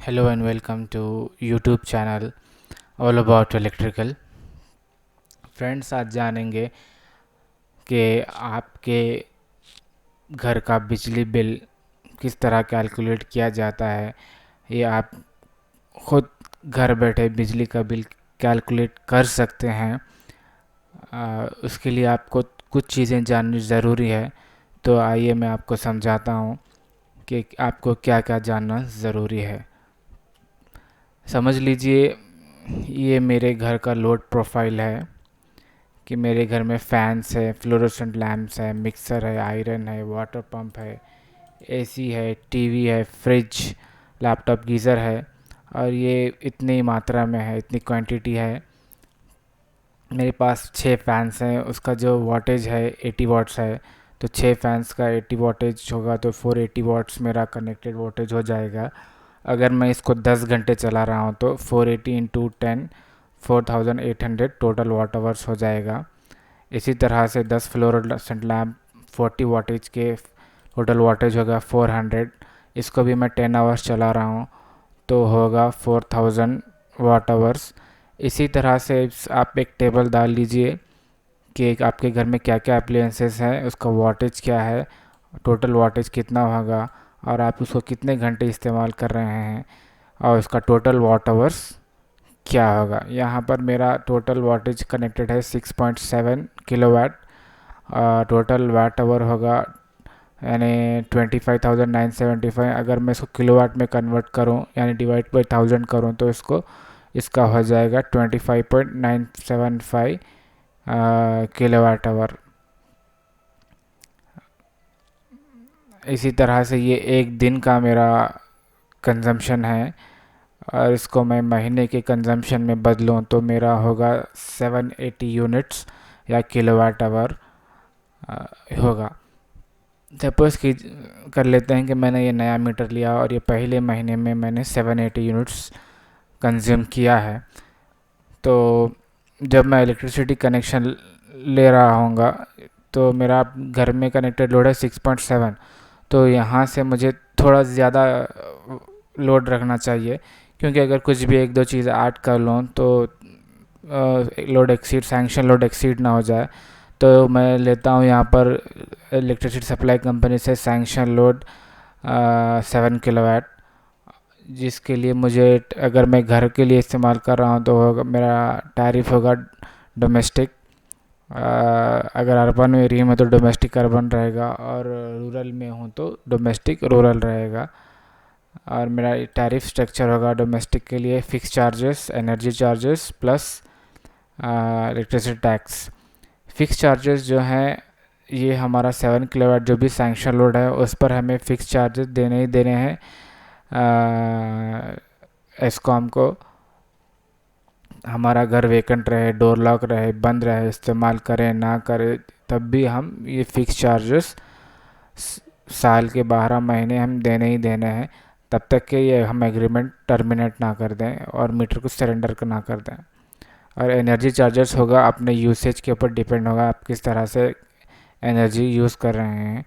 Hello and welcome to YouTube channel All About Electrical। Friends, आज जानेंगे कि आपके घर का बिजली बिल किस तरह कैलकुलेट किया जाता है। ये आप खुद घर बैठे बिजली का बिल कैलकुलेट कर सकते हैं। उसके लिए आपको कुछ चीज़ें जाननी ज़रूरी है। तो आइए मैं आपको समझाता हूँ कि आपको क्या क्या जानना ज़रूरी है। समझ लीजिए, ये मेरे घर का लोड प्रोफाइल है कि मेरे घर में फैंस है, फ्लोरोसेंट लैम्प्स है, मिक्सर है, आयरन है, वाटर पंप है, एसी है, टीवी है, फ्रिज, लैपटॉप, गीज़र है। और ये इतनी मात्रा में है, इतनी क्वांटिटी है। मेरे पास 6 फैंस हैं, उसका जो वाटेज है 80 वाट्स है। तो 6 फैंस का 80 वाटेज होगा तो 480 वाट्स मेरा कनेक्टेड वाटेज हो जाएगा। अगर मैं इसको 10 घंटे चला रहा हूँ तो 480 इंटू 10 4800 टोटल वाट आवर्स हो जाएगा। इसी तरह से 10 फ्लोरोसेंट लैम्प 40 वाटेज के टोटल वाटेज होगा 400। इसको भी मैं 10 आवर्स चला रहा हूँ तो होगा 4000 वाट आवर्स। इसी तरह से आप एक टेबल डाल लीजिए कि आपके घर में क्या क्या अप्लायंसेस हैं, उसका वाटेज क्या है, टोटल वाटेज कितना होगा और आप उसको कितने घंटे इस्तेमाल कर रहे हैं और उसका टोटल वाट आवर्स क्या होगा। यहाँ पर मेरा टोटल वाटेज कनेक्टेड है 6.7 किलोवाट। टोटल वाट आवर होगा यानी 25,975। अगर मैं इसको किलोवाट में कन्वर्ट करूँ यानी डिवाइड बाई 1000 करूँ तो इसका हो जाएगा 25.975 किलोवाट आवर। इसी तरह से ये एक दिन का मेरा कंजम्पशन है और इसको मैं महीने के कंजम्पशन में बदलूँ तो मेरा होगा 780 यूनिट्स या किलोवाट आवर होगा। सपोज़ कि कर लेते हैं कि मैंने ये नया मीटर लिया और ये पहले महीने में मैंने 780 यूनिट्स कंज्यूम किया है। तो जब मैं इलेक्ट्रिसिटी कनेक्शन ले रहा हूँगा तो मेरा घर में कनेक्टेड लोड है 6.7। तो यहाँ से मुझे थोड़ा ज़्यादा लोड रखना चाहिए, क्योंकि अगर कुछ भी एक दो चीज़ ऐड कर लूँ तो load exceed sanction load exceed ना हो जाए। तो मैं लेता हूँ यहाँ पर इलेक्ट्रिसिटी सप्लाई कंपनी से सैंक्शन लोड 7 किलोवाट, जिसके लिए मुझे अगर मैं घर के लिए इस्तेमाल कर रहा हूँ तो होगा मेरा टैरिफ होगा डोमेस्टिक। अगर अर्बन एरिया में तो डोमेस्टिक अर्बन रहेगा और रूरल में हूँ तो डोमेस्टिक रूरल रहेगा। और मेरा टैरिफ स्ट्रक्चर होगा डोमेस्टिक के लिए fix charges, energy charges plus electricity tax. Fix charges जो हैं ये हमारा 7 किलोवाट जो भी सैंक्शन लोड है उस पर हमें फ़िक्स चार्जेस देने ही देने हैं एस्कॉम को। हमारा घर वेकेंट रहे, डोर लॉक रहे, बंद रहे, इस्तेमाल करें ना करें, तब भी हम ये फ़िक्स चार्जेस साल के 12 महीने हम देने ही देने हैं, तब तक कि ये हम एग्रीमेंट टर्मिनेट ना कर दें और मीटर को सरेंडर ना कर दें। और एनर्जी चार्जेस होगा अपने यूसेज के ऊपर डिपेंड होगा, आप किस तरह से एनर्जी यूज़ कर रहे हैं।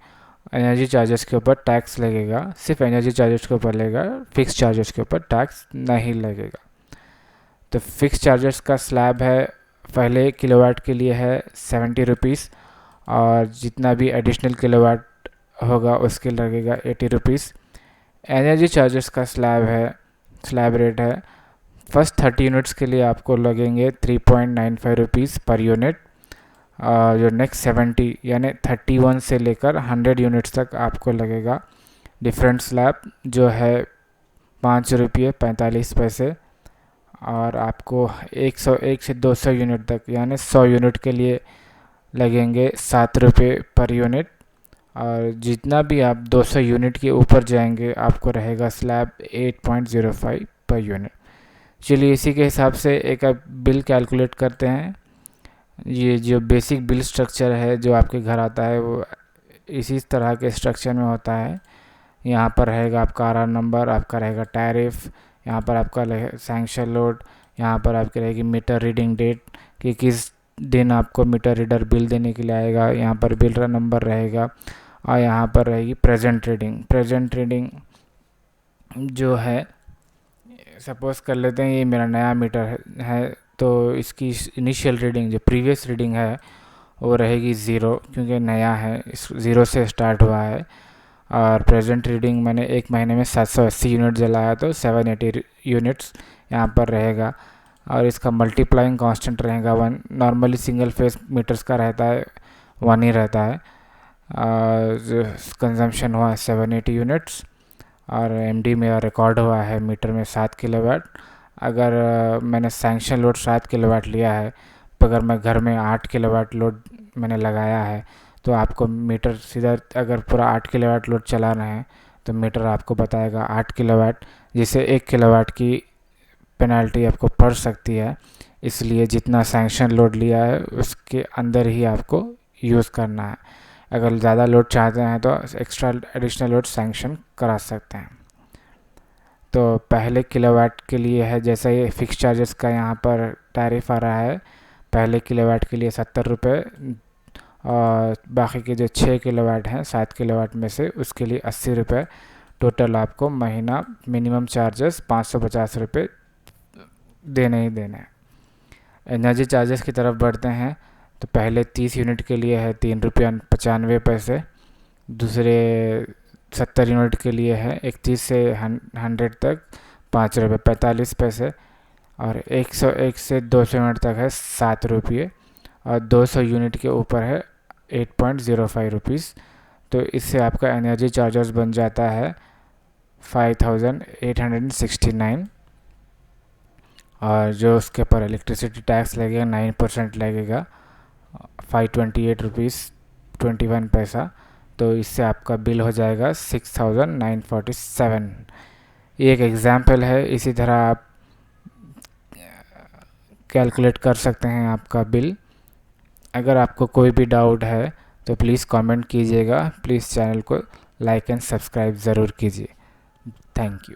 एनर्जी चार्जेस के ऊपर टैक्स लगेगा, सिर्फ एनर्जी चार्जेस के ऊपर लगेगा, फिक्स चार्जेस के ऊपर टैक्स नहीं लगेगा। तो फिक्स चार्जेस का स्लैब है पहले किलोवाट के लिए है 70 रुपीज़ और जितना भी एडिशनल किलोवाट होगा उसके लगेगा 80 रुपीज़। एनर्जी चार्जेस का स्लैब रेट है फर्स्ट 30 यूनिट्स के लिए आपको लगेंगे 3.95 रुपीज़ पर यूनिट। जो नेक्स्ट 70 यानी 31 से लेकर 100 यूनिट्स तक आपको लगेगा डिफरेंट स्लैब जो है 5 रुपये 45 पैसे। और आपको 101 से 200 यूनिट तक यानी 100 यूनिट के लिए लगेंगे 7 रुपये पर यूनिट। और जितना भी आप 200 यूनिट के ऊपर जाएंगे आपको रहेगा स्लैब 8.05 पर यूनिट। चलिए इसी के हिसाब से एक आप बिल कैलकुलेट करते हैं। ये जो बेसिक बिल स्ट्रक्चर है जो आपके घर आता है वो इसी तरह के स्ट्रक्चर में होता है। यहाँ पर रहेगा आपका आर नंबर, आपका रहेगा टैरिफ, यहाँ पर आपका सैंक्शन लोड, यहाँ पर आपकी रहेगी मीटर रीडिंग डेट कि किस दिन आपको मीटर रीडर बिल देने के लिए आएगा, यहाँ पर बिल नंबर रहेगा और यहाँ पर रहेगी प्रेजेंट रीडिंग जो है सपोज़ कर लेते हैं ये मेरा नया मीटर है, तो इसकी इनिशियल रीडिंग जो प्रीवियस रीडिंग है वो रहेगी 0, क्योंकि नया है, इस 0 से स्टार्ट हुआ है। और प्रेजेंट रीडिंग मैंने एक महीने में 780 यूनिट जलाया, तो 780 यूनिट्स यहाँ पर रहेगा। और इसका मल्टीप्लाइंग कांस्टेंट रहेगा 1। नॉर्मली सिंगल फेस मीटर्स का रहता है 1 ही रहता है। जो कंजम्पशन हुआ 780 यूनिट्स, और एमडी मेरा रिकॉर्ड हुआ है मीटर में 7 किलोवाट। अगर मैंने सैंक्शन लोड 7 किलोवाट लिया है, तो अगर मैं घर में 8 किलोवाट लोड मैंने लगाया है, तो आपको मीटर सीधा, अगर पूरा 8 किलोवाट लोड चला रहे हैं तो मीटर आपको बताएगा 8 किलोवाट, जिससे 1 किलोवाट की पेनल्टी आपको पड़ सकती है। इसलिए जितना सैंक्शन लोड लिया है उसके अंदर ही आपको यूज़ करना है। अगर ज़्यादा लोड चाहते हैं तो एक्स्ट्रा एडिशनल लोड सैंक्शन करा सकते हैं। तो पहले किलोवाट के लिए है, जैसा ये फिक्स चार्जेस का यहाँ पर टैरिफ आ रहा है, पहले किलोवाट के लिए 70 रुपये, और बाकी के जो 6 किलोवाट हैं 7 किलोवाट में से, उसके लिए 80 रुपये। टोटल आपको महीना मिनिमम चार्जेस 550 रुपये देने ही देने हैं। एनर्जी चार्जेस की तरफ बढ़ते हैं, तो पहले 30 यूनिट के लिए है 3 रुपया 95 पैसे। दूसरे 70 यूनिट के लिए है 31 से 100 तक 5 रुपये 45 पैसे। और 101 से 200 यूनिट तक है 7 रुपये। और 200 यूनिट के ऊपर है 8.05 रुपीज़। तो इससे आपका एनर्जी चार्जेस बन जाता है 5869। और जो उसके ऊपर इलेक्ट्रिसिटी टैक्स लगेगा 9% लगेगा, 528 रुपीज़ 21 पैसा। तो इससे आपका बिल हो जाएगा 6947। ये एक एग्ज़ाम्पल है, इसी तरह आप कैलकुलेट कर सकते हैं आपका बिल। अगर आपको कोई भी डाउट है तो प्लीज़ कमेंट कीजिएगा। प्लीज़ चैनल को लाइक एंड सब्सक्राइब ज़रूर कीजिए। Thank you.